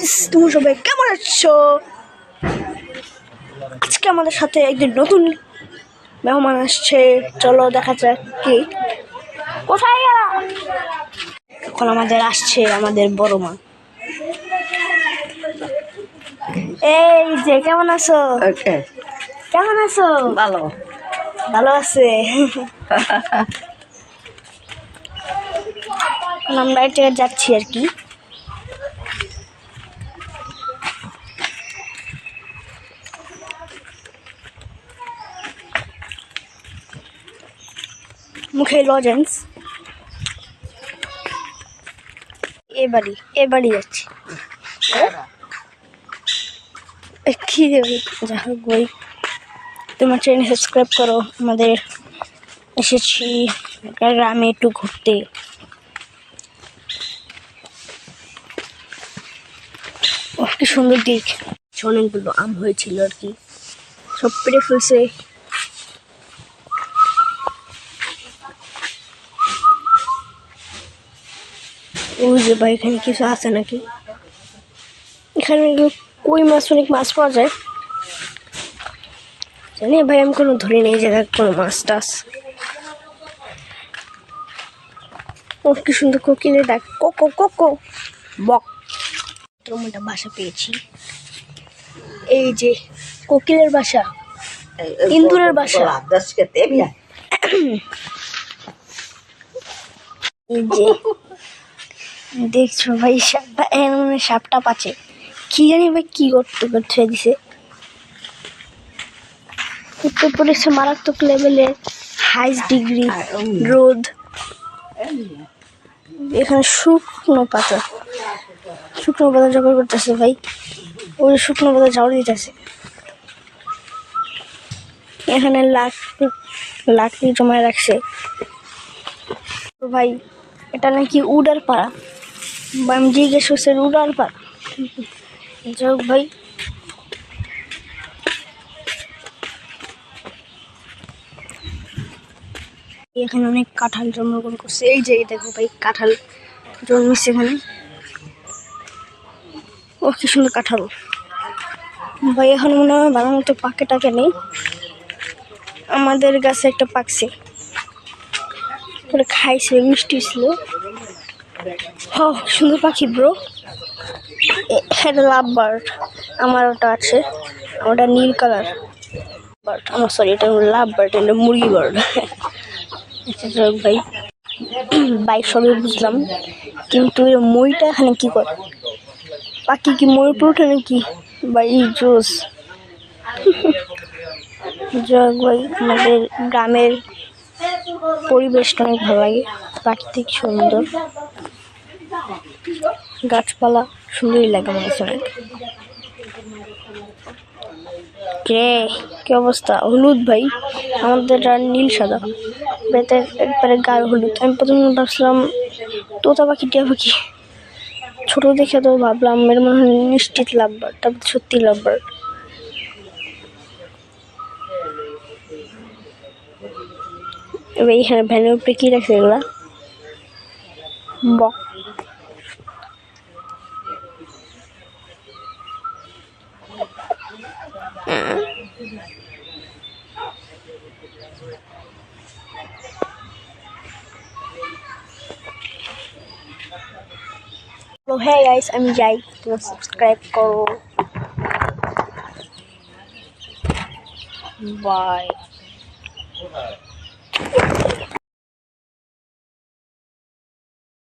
Guys, তোমরা সবাই কেমন আছো? আজকে আমাদের সাথে একজন নতুন মেহমান আসছে। চলো দেখা যাক কি কোথায় গেল। এখন আমাদের আসছে আমাদের বড় মা। এই যে কেমন আছো? কেমন আছো? ভালো ভালো আছে। আমরা এটা যাচ্ছি আর কি। মুখে লজেন্স। এ বাড়ি যাচ্ছি। কি দেবে যা হোক বই, তোমার চ্যানেল সাবস্ক্রাইব করো। আমাদের এসেছি গ্রামে একটু ঘুরতে। কি সুন্দর দিক, অনেকগুলো আম হয়েছিল আর কি, সব পেড়ে ফেলছে। ওই যে ভাই, এখানে কিছু আছে নাকি? এখানে কই মাছ, অনেক মাছ পাওয়া যায় জানি ভাই, আমি কোনো ধরি নেই জায়গায় কোনো মাছ টাছ। ও কি সুন্দর কোকিলের ডাক, কোকো কোকো বক। একটা বাসা পেয়েছি, এই যে কোকিলের বাসা, ইন্দুরের বাসা। এই যে দেখছো ভাই, সাপটা পাচ্ছে কি জানি ভাই, কি করতে দিছে। উত্তর প্রদেশে মারাত্মক লেভেলের হাইস্ট ডিগ্রি রোদ। এখানে শুকনো পাতা জোগাড় করতেছে ভাই, ওই শুকনো পাতা ঝাড় দিতেছে। এখানে লাকড়ি জমায় রাখছে ভাই। এটা নাকি উডার পাড়া, আমি জিজ্ঞেস করছি উডার পাড়া। যাক ভাই, এখানে অনেক কাঁঠাল জন্মগ্রহণ করছে। এই যে দেখো ভাই, কাঁঠাল জন্মেছে এখানে। ও কি সুন্দর কাঁঠাল ভাই। এখন মনে হয় ভালো মতো পাকে টাকে নেই, আমাদের গাছে একটা পাকছে, খাইছে, মিষ্টি ছিল। সুন্দর পাখি ব্রো, এটা লাভ বার্ড। আমার ওটা আছে, ওটা নীল কালার বার্ড। আমার সরি, এটা লাভ বার্ড, এটা মুরগি বার্ড। ভাই ভাই সবই বুঝলাম, কিন্তু ময়টা এখানে কি করে? পাখি কি ময়ূর উঠে নাকি ভাই? জোস। যাক ভাই, আমাদের গ্রামের পরিবেশটা অনেক ভালো লাগে, প্রাকৃতিক সুন্দর, গাছপালা সুন্দরই লাগে মনে হচ্ছে। কি অবস্থা? হলুদ ভাই, আমাদের নীল সাদা, বেতের একবারে গাঢ় হলুদ। আমি প্রথমে ভাবছিলাম তোতা পাখি, টিয়া পাখি, ছোট দেখে তো ভাবলাম এর মনে হয় নিশ্চিত লাভবার, তারপর সত্যি লাভবার। এবার এখানে ভ্যানের উপরে কি রাখছে এগুলা? বক। হ্যাঁ গাইস, আমি যাই, তোমরা সাবস্ক্রাইব করো। বাই।